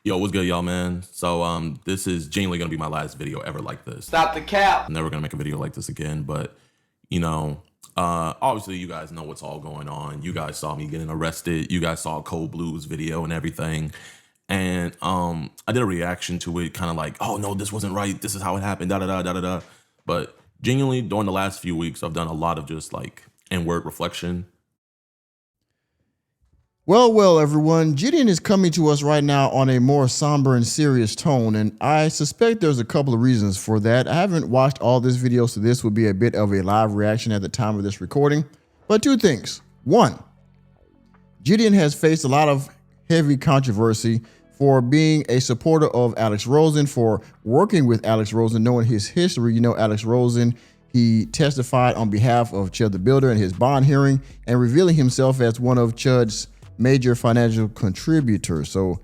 Yo, what's good, y'all, man? So, this is genuinely gonna be my last video ever like this. Stop the cap. I'm never gonna make a video like this again, but you know, obviously you guys know what's all going on. You guys saw me getting arrested. You guys saw Cold Blues video and everything. And I did a reaction to it, kind of like, oh no, this wasn't right. This is how it happened, da da da da da da. But genuinely, during the last few weeks, I've done a lot of just like inward reflection. Well, everyone, Jidion is coming to us right now on a more somber and serious tone, and I suspect there's a couple of reasons for that. I haven't watched all this video, so this would be a bit of a live reaction at the time of this recording. But two things. One, Jidion has faced a lot of heavy controversy for being a supporter of Alex Rosen, for working with Alex Rosen, knowing his history. You know, Alex Rosen, he testified on behalf of Chud the Builder in his bond hearing and revealing himself as one of Chud's major financial contributors. So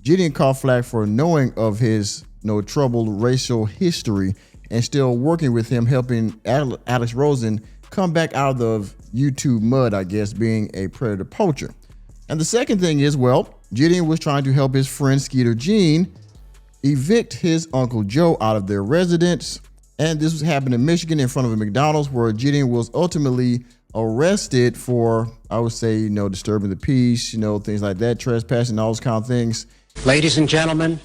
Jidion caught flack for knowing of his troubled racial history and still working with him, helping Alex Rosen come back out of YouTube mud, I guess, being a predator poacher. And the second thing is, well, Jidion was trying to help his friend Skeeter Jean evict his Uncle Joe out of their residence. And this was happening in Michigan in front of a McDonald's, where Jidion was ultimately arrested for, I would say, disturbing the peace, things like that, trespassing, all those kind of things. Ladies and gentlemen,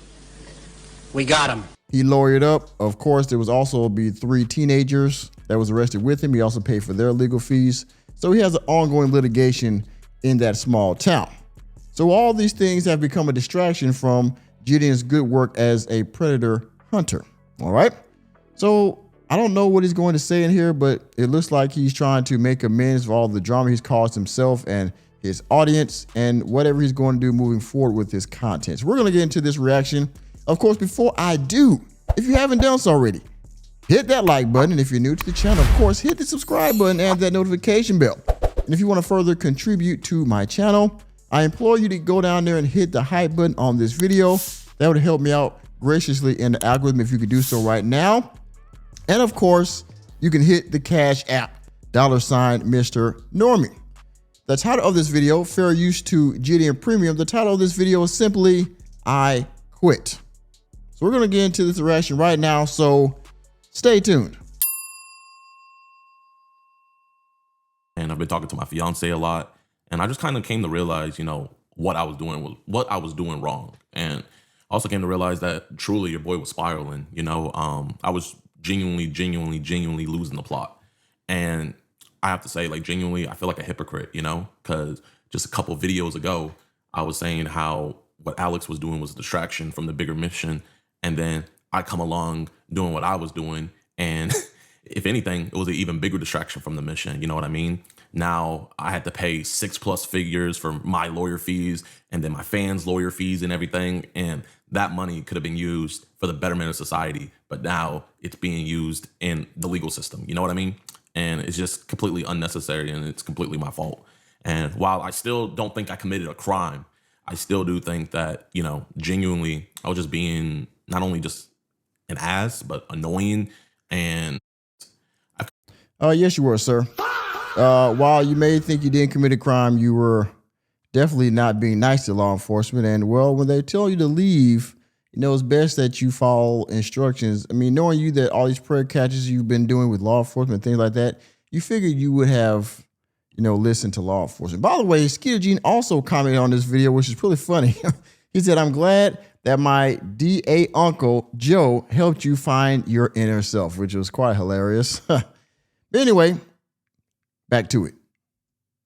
we got him. He lawyered up. Of course, there was also be 3 teenagers that was arrested with him. He also paid for their legal fees. So he has an ongoing litigation in that small town. So all these things have become a distraction from Jidion's good work as a predator hunter. All right. So I don't know what he's going to say in here, but it looks like he's trying to make amends for all the drama he's caused himself and his audience and whatever he's going to do moving forward with his content. So we're going to get into this reaction. Of course, before I do, if you haven't done so already, hit that like button. And if you're new to the channel, of course, hit the subscribe button and that notification bell. And if you want to further contribute to my channel, I implore you to go down there and hit the hype button on this video. That would help me out graciously in the algorithm if you could do so right now. And of course, you can hit the Cash App, $Mr. Normie. The title of this video, fair use to Jidion Premium. The title of this video is simply, I Quit. So we're gonna get into this reaction right now, so stay tuned. And I've been talking to my fiance a lot, and I just kind of came to realize, what I was doing wrong. And I also came to realize that truly your boy was spiraling. I was genuinely losing the plot. And I have to say, like, genuinely, I feel like a hypocrite, because just a couple videos ago, I was saying how what Alex was doing was a distraction from the bigger mission. And then I come along doing what I was doing. And if anything, it was an even bigger distraction from the mission. You know what I mean? Now I had to pay 6+ figures for my lawyer fees and then my fans' lawyer fees and everything. And that money could have been used for the betterment of society, but now it's being used in the legal system. You know what I mean? And it's just completely unnecessary, and it's completely my fault. And while I still don't think I committed a crime, I still do think that, genuinely, I was just being not only just an ass, but annoying. And Yes, you were, sir. While you may think you didn't commit a crime, you were definitely not being nice to law enforcement. And well, when they tell you to leave, it's best that you follow instructions. I mean, knowing you that all these prayer catches you've been doing with law enforcement, things like that, you figured you would have, listened to law enforcement. By the way, Skeeter Jean also commented on this video, which is pretty funny. He said, "I'm glad that my DA Uncle Joe helped you find your inner self," which was quite hilarious. But anyway, back to it.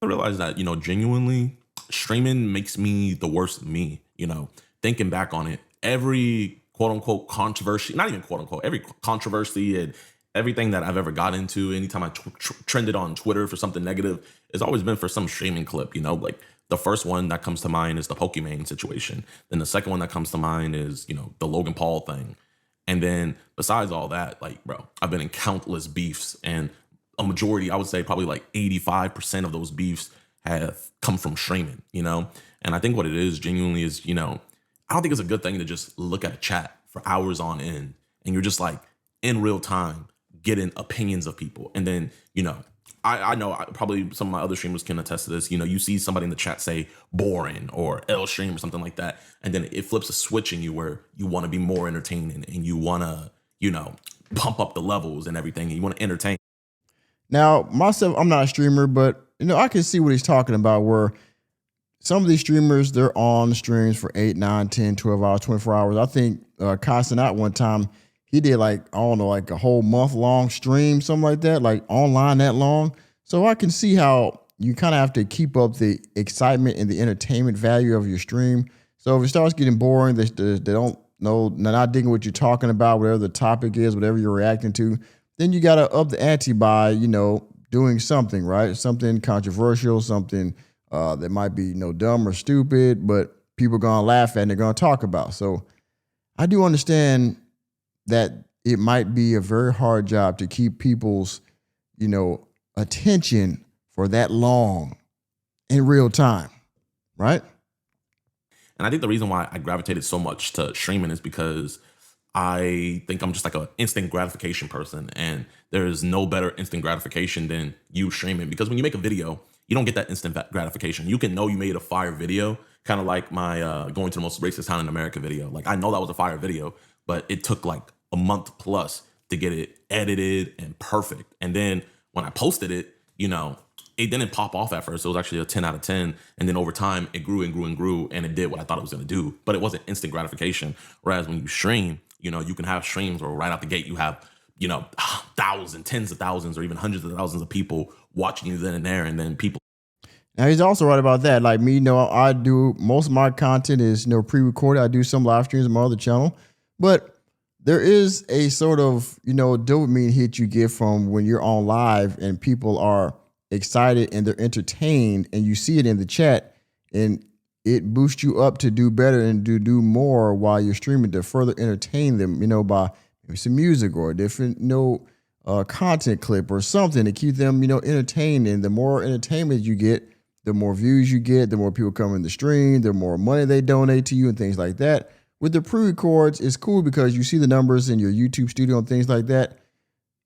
I realized that, genuinely, streaming makes me the worst me. Thinking back on it, every quote unquote controversy, not even quote unquote, every controversy and everything that I've ever got into, anytime I trended on Twitter for something negative, has always been for some streaming clip. Like the first one that comes to mind is the Pokemon situation. Then the second one that comes to mind is, the Logan Paul thing. And then besides all that, like, bro, I've been in countless beefs, and a majority, I would say probably like 85% of those beefs have come from streaming, And I think what it is genuinely is, I don't think it's a good thing to just look at a chat for hours on end and you're just like in real time getting opinions of people. And then, I know probably some of my other streamers can attest to this. You know, you see somebody in the chat say boring or L stream or something like that, and then it flips a switch in you where you want to be more entertaining and you want to, you know, pump up the levels and everything. And you want to entertain. Now, myself, I'm not a streamer, but I can see what he's talking about, where some of these streamers, they're on streams for 8, 9, 10, 12 hours, 24 hours. I think Kai out one time, he did like, I don't know, like a whole month long stream, something like that, like online that long. So I can see how you kind of have to keep up the excitement and the entertainment value of your stream. So if it starts getting boring, they don't know, they're not digging what you're talking about, whatever the topic is, whatever you're reacting to, then you got to up the ante by, doing something, right? Something controversial, something that might be dumb or stupid, but people are going to laugh at and they're going to talk about. So I do understand that it might be a very hard job to keep people's, attention for that long in real time, right? And I think the reason why I gravitated so much to streaming is because I think I'm just like an instant gratification person, and there's no better instant gratification than you streaming, because when you make a video, you don't get that instant gratification. You can know you made a fire video, kind of like my going to the most racist town in America video. Like, I know that was a fire video, but it took like a month plus to get it edited and perfect. And then when I posted it, it didn't pop off at first. It was actually a 10 out of 10. And then over time, it grew and grew and grew, and it did what I thought it was going to do. But it wasn't instant gratification. Whereas when you stream, you can have streams where right out the gate you have, thousands, tens of thousands, or even hundreds of thousands of people watching you then and there, and then people. Now, he's also right about that. Like me, I do most of my content is pre-recorded. I do some live streams on my other channel, but there is a sort of dopamine hit you get from when you're on live and people are excited and they're entertained, and you see it in the chat, and it boosts you up to do better and to do more while you're streaming, to further entertain them, by maybe some music or a different content clip or something to keep them entertained. And the more entertainment you get, the more views you get, the more people come in the stream, the more money they donate to you and things like that. With the pre-records, it's cool because you see the numbers in your YouTube studio and things like that.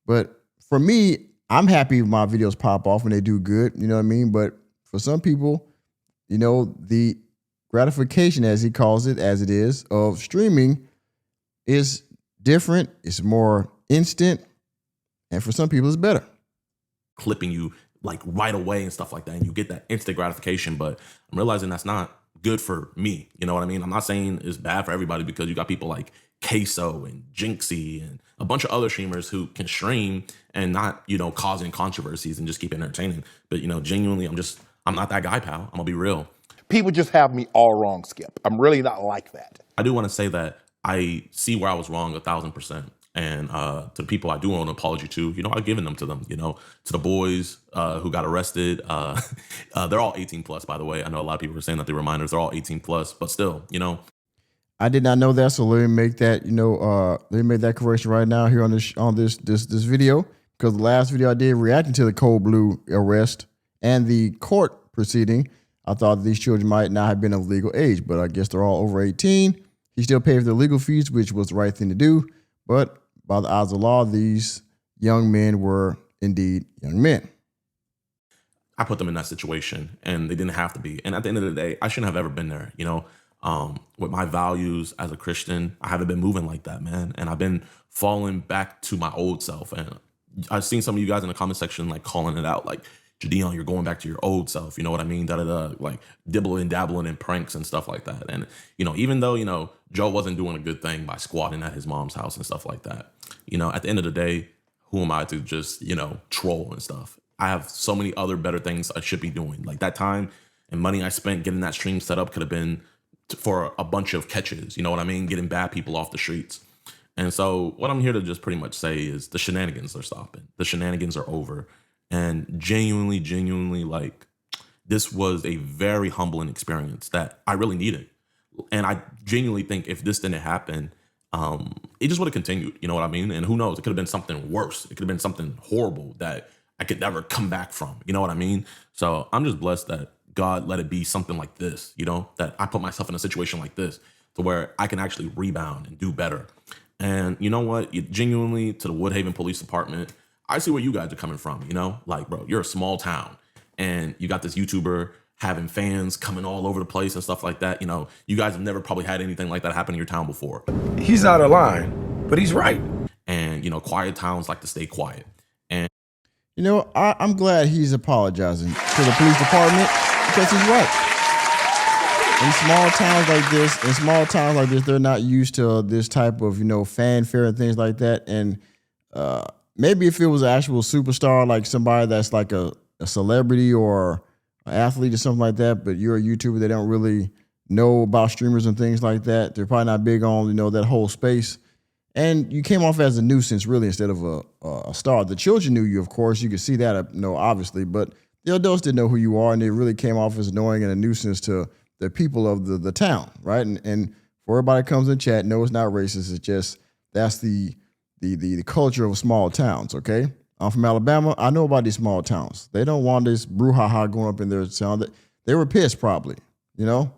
But for me, I'm happy if my videos pop off and they do good, you know what I mean? But for some people, the gratification, as he calls it, as it is, of streaming is different. It's more instant. And for some people, it's better. Clipping you like right away and stuff like that, and you get that instant gratification. But I'm realizing that's not good for me. You know what I mean? I'm not saying it's bad for everybody, because you got people like Queso and Jinxie and a bunch of other streamers who can stream and not, causing controversies and just keep entertaining. But, genuinely, I'm not that guy, pal. I'm gonna be real. People just have me all wrong, Skip. I'm really not like that. I do want to say that I see where I was wrong 1,000%. And to the people I do owe an apology to, I've given them to them, to the boys who got arrested. They're all 18 plus, by the way. I know a lot of people are saying that they were minors. They're all 18 plus, but still, I did not know that, so let me make that, let me make that correction right now here on this video, because the last video I did reacting to the Cold Blue arrest and the court proceeding, I thought these children might not have been of legal age, but I guess they're all over 18. He still paid for their legal fees, which was the right thing to do, but by the eyes of the law, these young men were indeed young men. I put them in that situation, and they didn't have to be. And at the end of the day, I shouldn't have ever been there, with my values as a Christian. I haven't been moving like that, man. And I've been falling back to my old self. And I've seen some of you guys in the comment section like calling it out, like, Jidion, you're going back to your old self. You know what I mean? Like dibbling, dabbling in pranks and stuff like that. And, even though, Joe wasn't doing a good thing by squatting at his mom's house and stuff like that, at the end of the day, who am I to just, troll and stuff? I have so many other better things I should be doing. Like, that time and money I spent getting that stream set up could have been for a bunch of catches, you know what I mean? Getting bad people off the streets. And so what I'm here to just pretty much say is the shenanigans are stopping. The shenanigans are over. And genuinely, like, this was a very humbling experience that I really needed. And I genuinely think if this didn't happen, it just would have continued, you know what I mean? And who knows, it could have been something worse. It could have been something horrible that I could never come back from, you know what I mean? So I'm just blessed that God let it be something like this, that I put myself in a situation like this to where I can actually rebound and do better. And you know what? Genuinely, to the Woodhaven Police Department, I see where you guys are coming from, you know? Like, bro, you're a small town and you got this YouTuber having fans coming all over the place and stuff like that. You know, you guys have never probably had anything like that happen in your town before. He's out of line, but he's right. And, you know, quiet towns like to stay quiet. And, You know, I'm glad he's apologizing to the police department because he's right. In small towns like this, they're not used to this type of, you know, fanfare and things like that. And maybe if it was an actual superstar, like somebody that's like a celebrity or an athlete or something like that, but you're a YouTuber, they don't really know about streamers and things like that. They're probably not big on, you know, that whole space. And you came off as a nuisance, really, instead of a star. The children knew you, of course. You could see that, obviously. But the adults didn't know who you are, and they really came off as annoying and a nuisance to the people of the town, right? And for everybody that comes in chat, no, it's not racist. It's just that's the culture of small towns, okay? I'm from Alabama. I know about these small towns. They don't want this brouhaha going up in their town. They were pissed, probably, you know?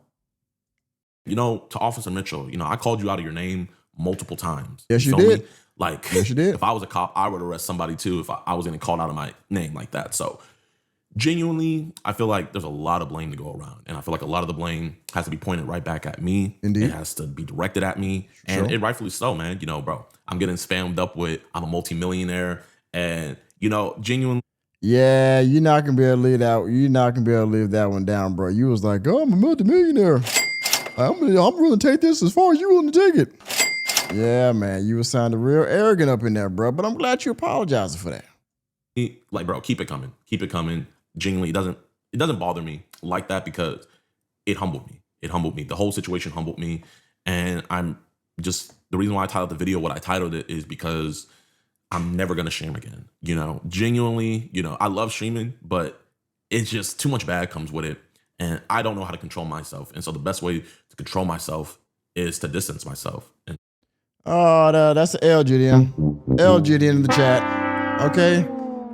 you know, to Officer Mitchell, you know, I called you out of your name multiple times. Yes, you feel did. me? Like, Yes, you did. if I was a cop, I would arrest somebody too if I was getting called out of my name like that. So genuinely, I feel like there's a lot of blame to go around. And I feel like a lot of the blame has to be pointed right back at me. Indeed. It has to be directed at me. And it rightfully so, man. You know, bro, I'm getting spammed up with I'm a multimillionaire. And, you know, genuinely. Yeah, you're not gonna be able to leave that. You're not gonna be able to leave that one down, bro. You was like, "Oh, I'm a multimillionaire. I'm willing to take this as far as you willing to take it." Yeah, man, you was sounding real arrogant up in there, bro. But I'm glad you apologizing for that. Like, bro, keep it coming. Keep it coming. Genuinely, it doesn't bother me like that because it humbled me. It humbled me. The whole situation humbled me. And I'm just, the reason why I titled the video what I titled it is because I'm never gonna stream again. You know, genuinely, you know, I love streaming, but it's just too much bad comes with it. And I don't know how to control myself. And so the best way to control myself is to distance myself. And Oh, that's an L, Jidion. L, Jidion in the chat. Okay.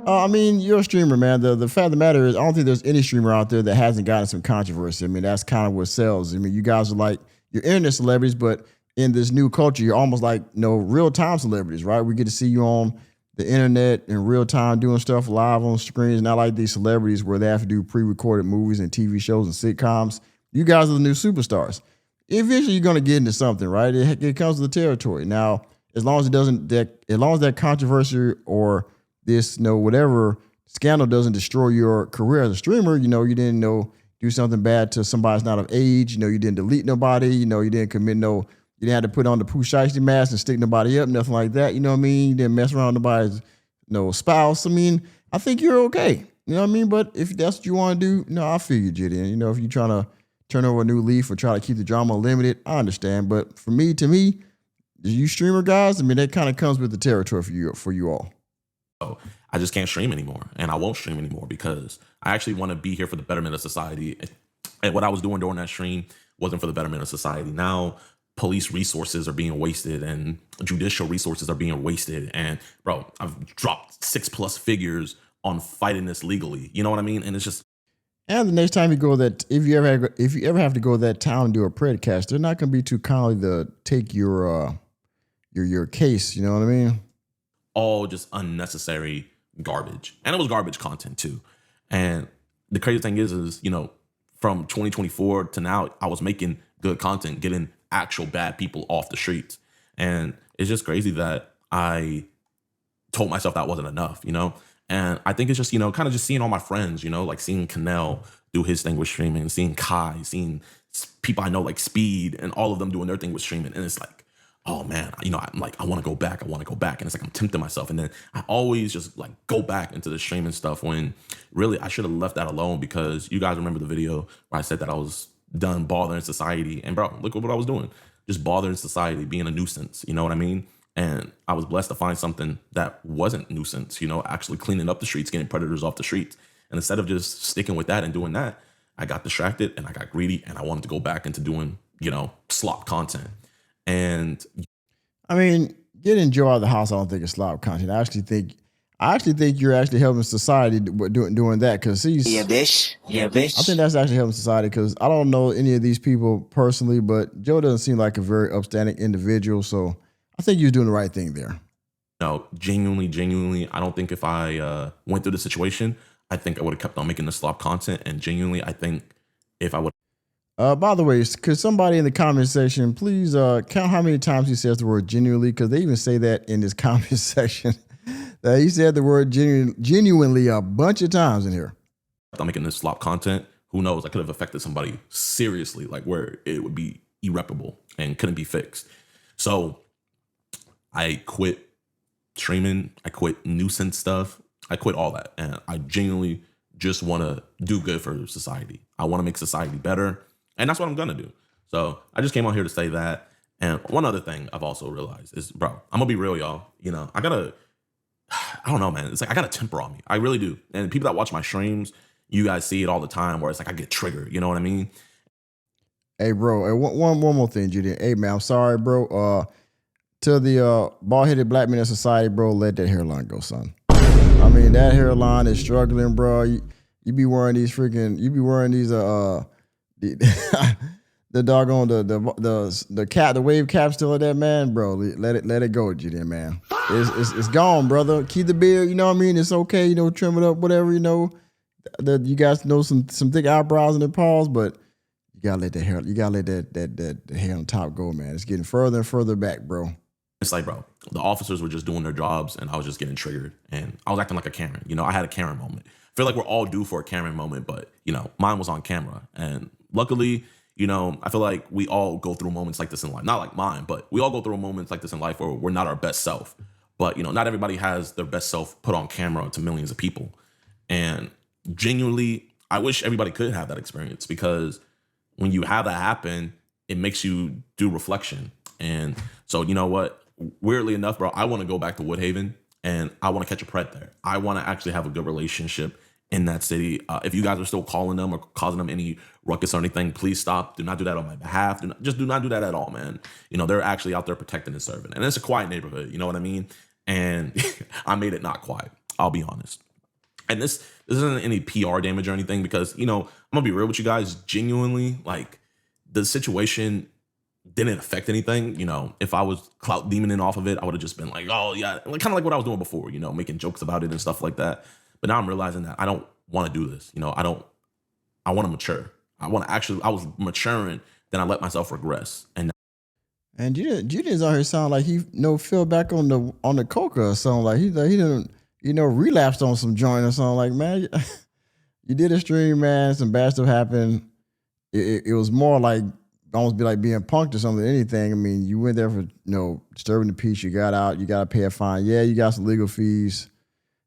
I mean, you're a streamer, man. The fact of the matter is, I don't think there's any streamer out there that hasn't gotten some controversy. I mean, that's kind of what sells. I mean, you guys are like, you're internet celebrities, but in this new culture, you're almost like, you know, real-time celebrities, right? We get to see you on the internet in real time doing stuff live on screens, not like these celebrities where they have to do pre-recorded movies and TV shows and sitcoms. You guys are the new superstars. Eventually, you're going to get into something, right? It comes with the territory. Now, as long as that controversy or this, you know, whatever scandal doesn't destroy your career as a streamer, you know, you didn't do something bad to somebody that's not of age, you know, you didn't delete nobody, you know, you didn't commit you didn't have to put on the Pooh Shiesty mask and stick nobody up, nothing like that, you know what I mean? You didn't mess around with nobody's, spouse. I mean, I think you're okay, you know what I mean? But if that's what you want to do, I feel you, Jidion. You know, if you're trying to turn over a new leaf or try to keep the drama limited, I understand. But to me, you streamer guys, I mean, that kind of comes with the territory for you all. so I just can't stream anymore. And I won't stream anymore because I actually want to be here for the betterment of society. And what I was doing during that stream wasn't for the betterment of society. Now, police resources are being wasted and judicial resources are being wasted. And bro, I've dropped 6+ figures on fighting this legally. You know what I mean? And it's just. And the next time you go if you ever have to go to that town and do a predcast, they're not going to be too kindly to take your case. You know what I mean? All just unnecessary garbage. And it was garbage content too. And the crazy thing is, you know, from 2024 to now, I was making good content, getting actual bad people off the streets. And it's just crazy that I told myself that wasn't enough, you know? And I think it's just, you know, kind of just seeing all my friends, you know, like seeing Kanel do his thing with streaming, seeing Kai, seeing people I know like Speed and all of them doing their thing with streaming. And it's like, oh man, you know, I'm like, I want to go back. And it's like, I'm tempting myself. And then I always just like go back into the streaming stuff when really I should have left that alone, because you guys remember the video where I said that I was done bothering society. And bro, look at what I was doing. Just bothering society, being a nuisance. You know what I mean? And I was blessed to find something that wasn't nuisance, you know, actually cleaning up the streets, getting predators off the streets. And instead of just sticking with that and doing that, I got distracted and I got greedy and I wanted to go back into doing, you know, slop content. And I mean, getting Joe out of the house, I don't think it's slop content. I actually think you're actually helping society doing that, because he's bitch. I think that's actually helping society, because I don't know any of these people personally, but Joe doesn't seem like a very upstanding individual. So I think you're doing the right thing there. No, genuinely, I don't think if I went through the situation, I think I would have kept on making the slop content. And genuinely, I think if I would. By the way, could somebody in the comment section please count how many times he says the word genuinely? Because they even say that in this comment section. That he said the word genuinely a bunch of times in here. I'm making this slop content. Who knows? I could have affected somebody seriously, like where it would be irreparable and couldn't be fixed. So I quit streaming. I quit nuisance stuff. I quit all that. And I genuinely just want to do good for society. I want to make society better. And that's what I'm going to do. So I just came on here to say that. And one other thing I've also realized is, bro, I'm going to be real, y'all. You know, I don't know, man. It's like I got a temper on me. I really do. And people that watch my streams, you guys see it all the time where it's like I get triggered. You know what I mean? Hey, bro. Hey, one more thing, Jidion. Hey, man, I'm sorry, bro. To the bald-headed black men in society, bro, let that hairline go, son. I mean, that hairline is struggling, bro. You be wearing these the doggone the cap, the wave cap still at that, man, bro. Let it go, Jidion, man. It's gone, brother. Keep the beard, you know what I mean? It's okay, you know, trim it up, whatever, you know. You guys know some thick eyebrows and the paws, but you gotta let that hair, that hair on top go, man. It's getting further and further back, bro. It's like, bro, the officers were just doing their jobs and I was just getting triggered and I was acting like a Karen. You know, I had a Karen moment. I feel like we're all due for a Karen moment, but, you know, mine was on camera. And luckily, you know, I feel like we all go through moments like this in life. Not like mine, but we all go through moments like this in life where we're not our best self. But, you know, not everybody has their best self put on camera to millions of people. And genuinely, I wish everybody could have that experience because when you have that happen, it makes you do reflection. And so, you know what? Weirdly enough, bro, I want to go back to Woodhaven and I want to catch a pret there. I want to actually have a good relationship in that city. If you guys are still calling them or causing them any ruckus or anything, please stop. Do not do that on my behalf. Do not do that at all, man. You know, they're actually out there protecting and serving. And it's a quiet neighborhood, you know what I mean? And I made it not quiet. I'll be honest. And this isn't any PR damage or anything because, you know, I'm going to be real with you guys. Genuinely, like, the situation didn't affect anything. You know, if I was clout demoning off of it, I would have just been like, oh yeah, like, kind of like what I was doing before, you know, making jokes about it and stuff like that. But now I'm realizing that I don't want to do this. You know, I want to mature. I was maturing, then I let myself regress. And Judion's out here sound like he fell back on the coca or something. Like he didn't, you know, relapsed on some joint or something. Like, man, you did a stream, man, some bad stuff happened. It was more like almost be like being punked or something than anything. I mean, you went there for, you know, disturbing the peace. You got out. You got to pay a fine. Yeah, you got some legal fees.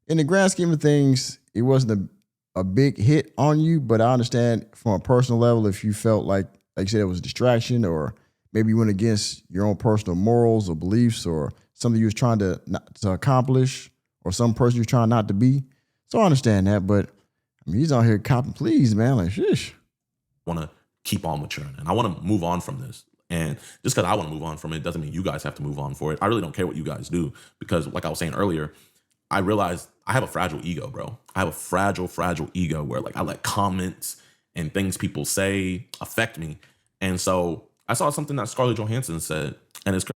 In the grand scheme of things, it wasn't a big hit on you, but I understand from a personal level if you felt like you said, it was a distraction or maybe you went against your own personal morals or beliefs or something you was trying to accomplish or some person you're trying not to be. So I understand that, but I mean, he's out here copping pleas, man. Like, shish. I want to keep on maturing and I want to move on from this. And just because I want to move on from it doesn't mean you guys have to move on for it. I really don't care what you guys do because, like I was saying earlier, I realized I have a fragile ego, bro. I have a fragile ego where, like, I let comments and things people say affect me. And so I saw something that Scarlett Johansson said, and it's crazy.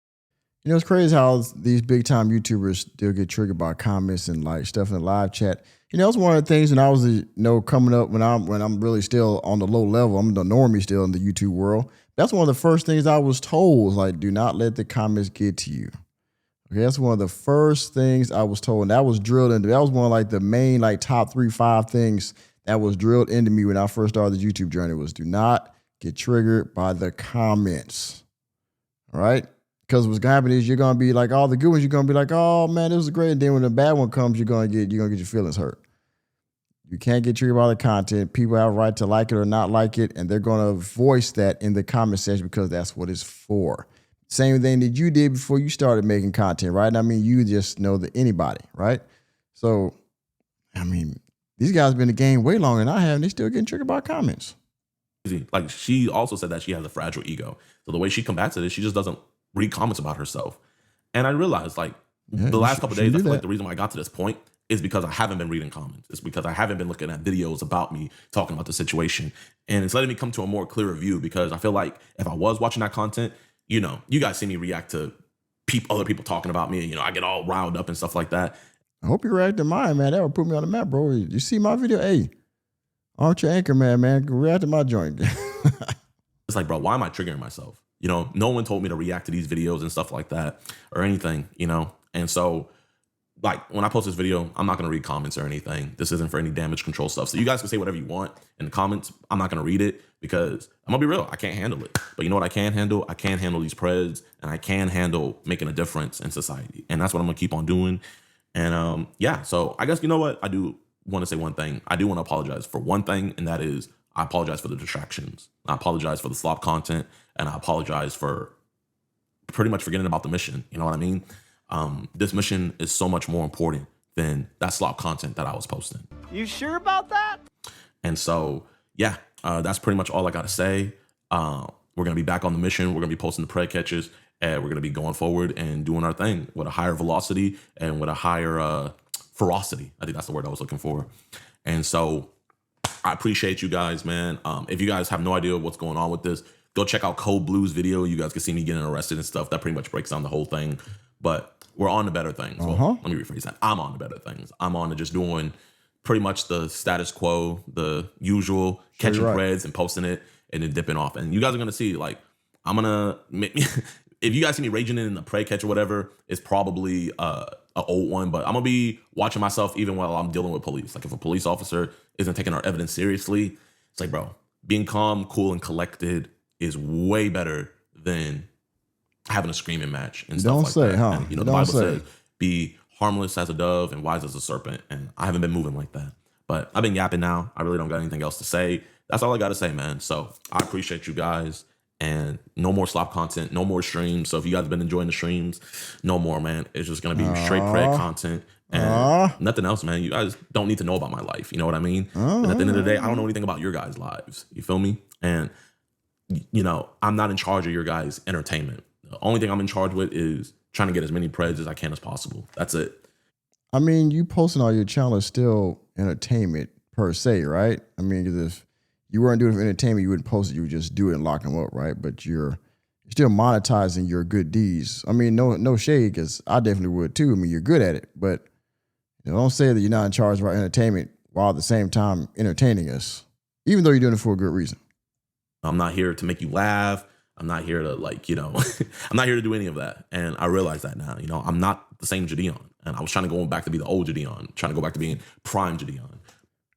You know, it's crazy how these big time YouTubers still get triggered by comments and like stuff in the live chat. You know, it's one of the things when I was, you know, coming up when I'm really still on the low level. I'm the normie still in the YouTube world. That's one of the first things I was told was like, do not let the comments get to you. Okay, that's one of the first things I was told, and that was drilled into. That was one of like the main like top 3-5 things that was drilled into me when I first started the YouTube journey was do not get triggered by the comments. All right, because what's gonna happen is you're gonna be like all the good ones. You're gonna be like, oh man, this was great, and then when the bad one comes, you're gonna get your feelings hurt. You can't get triggered by the content. People have a right to like it or not like it, and they're gonna voice that in the comment section because that's what it's for. Same thing that you did before you started making content, right? I mean, you just know that anybody, right? So, I mean, these guys have been in the game way longer than I have, and they still getting triggered by comments. Like, she also said that she has a fragile ego. So the way she combats it is she just doesn't read comments about herself. And I realized, like, the last couple of days, I feel like the reason why I got to this point is because I haven't been reading comments. It's because I haven't been looking at videos about me talking about the situation. And it's letting me come to a more clearer view because I feel like if I was watching that content, you know, you guys see me react to other people talking about me. You know, I get all riled up and stuff like that. I hope you react to mine, man. That would put me on the map, bro. You see my video? Hey, Armchair Anchorman, man. React to my joint. It's like, bro, why am I triggering myself? You know, no one told me to react to these videos and stuff like that or anything, you know? And so, like, when I post this video, I'm not going to read comments or anything. This isn't for any damage control stuff. So you guys can say whatever you want in the comments. I'm not going to read it because I'm going to be real. I can't handle it. But you know what I can handle? I can handle these preds, and I can handle making a difference in society. And that's what I'm going to keep on doing. And yeah, so I guess, you know what? I do want to say one thing. I do want to apologize for one thing, and that is I apologize for the distractions. I apologize for the slop content, and I apologize for pretty much forgetting about the mission. You know what I mean? This mission is so much more important than that slop content that I was posting. You sure about that? And so, yeah, that's pretty much all I got to say. We're going to be back on the mission. We're going to be posting the pred catches, and we're going to be going forward and doing our thing with a higher velocity and with a higher ferocity. I think that's the word I was looking for. And so I appreciate you guys, man. If you guys have no idea what's going on with this, go check out Code Blue's video. You guys can see me getting arrested and stuff. That pretty much breaks down the whole thing. But we're on to better things. Well, let me rephrase that. I'm on to better things. I'm on to just doing pretty much the status quo, the usual, catching preds and posting it and then dipping off. And you guys are going to see, like, I'm going to, if you guys see me raging in the prey catch or whatever, it's probably an old one, but I'm going to be watching myself even while I'm dealing with police. Like, if a police officer isn't taking our evidence seriously, it's like, bro, being calm, cool, and collected is way better than having a screaming match and stuff like that. Huh? And, you know, the Bible says, be harmless as a dove and wise as a serpent. And I haven't been moving like that. But I've been yapping now. I really don't got anything else to say. That's all I got to say, man. So I appreciate you guys. And no more slop content, no more streams. So if you guys have been enjoying the streams, no more, man. It's just going to be straight pred content and nothing else, man. You guys don't need to know about my life. You know what I mean? And at the end of the day, I don't know anything about your guys' lives. You feel me? And, you know, I'm not in charge of your guys' entertainment. The only thing I'm in charge with is trying to get as many preds as I can as possible. That's it. I mean, you posting on your channel is still entertainment per se, right? I mean, 'cause if you weren't doing it for entertainment, you wouldn't post it. You would just do it and lock them up, right? But you're still monetizing your good deeds. I mean, no shade, because I definitely would too. I mean, you're good at it. But you know, don't say that you're not in charge of our entertainment while at the same time entertaining us, even though you're doing it for a good reason. I'm not here to make you laugh. I'm not here to, like, you know, I'm not here to do any of that. And I realize that now. You know, I'm not the same Jidion. And I was trying to go back to be the old Jidion, trying to go back to being prime Jidion.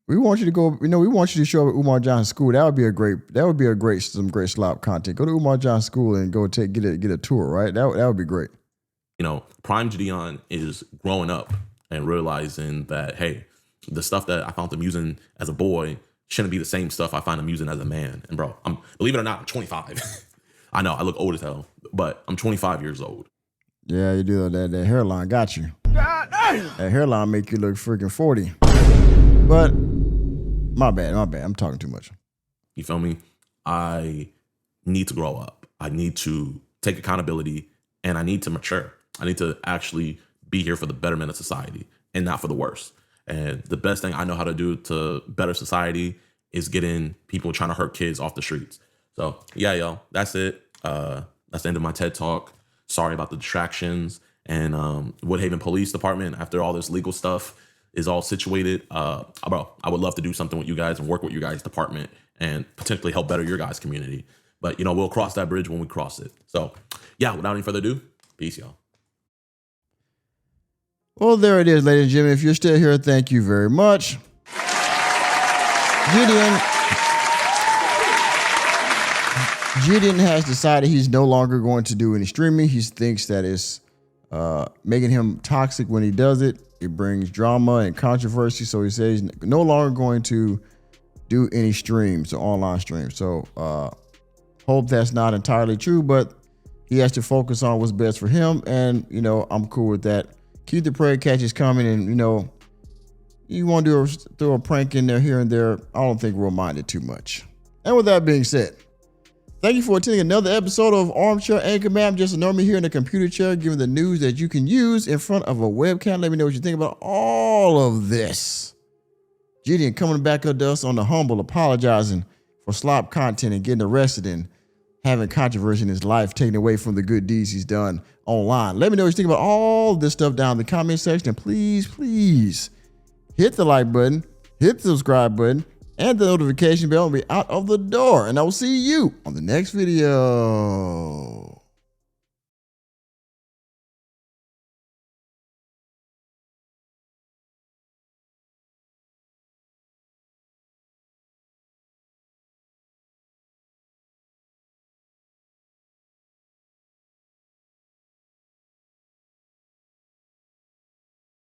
We want you to go, you know, we want you to show up at Umar John's school. That would be some great slop content. Go to Umar John's school and go get a tour, right? That would be great. You know, prime Jidion is growing up and realizing that, hey, the stuff that I found amusing as a boy shouldn't be the same stuff I find amusing as a man. And bro, believe it or not, I'm 25. I know I look old as hell, but I'm 25 years old. Yeah, you do that hairline got you. That hairline make you look freaking 40. But my bad. I'm talking too much. You feel me? I need to grow up. I need to take accountability, and I need to mature. I need to actually be here for the betterment of society and not for the worse. And the best thing I know how to do to better society is getting people trying to hurt kids off the streets. So yeah, y'all, that's it. That's the end of my TED Talk. Sorry about the distractions. And Woodhaven Police Department, after all this legal stuff is all situated, bro, I would love to do something with you guys and work with you guys' department and potentially help better your guys' community. But, you know, we'll cross that bridge when we cross it. So yeah, without any further ado, peace, y'all. Well, there it is, ladies and gentlemen. If you're still here, thank you very much. Jidion has decided he's no longer going to do any streaming. He thinks that it's making him toxic when he does it. It brings drama and controversy. So he says he's no longer going to do any streams or online streams. So hope that's not entirely true, but he has to focus on what's best for him. And, you know, I'm cool with that. Keep the pred catches coming. And, you know, you want to throw a prank in there here and there. I don't think we'll mind it too much. And with that being said, thank you for attending another episode of Armchair Anchorman. I'm just a normie here in a computer chair giving the news that you can use in front of a webcam. Let me know what you think about all of this. Jidion coming back at us on the humble, apologizing for slop content and getting arrested and having controversy in his life taken away from the good deeds he's done online. Let me know what you think about all this stuff down in the comment section. And please, please hit the like button, hit the subscribe button, and the notification bell, and be out of the door. And I will see you on the next video.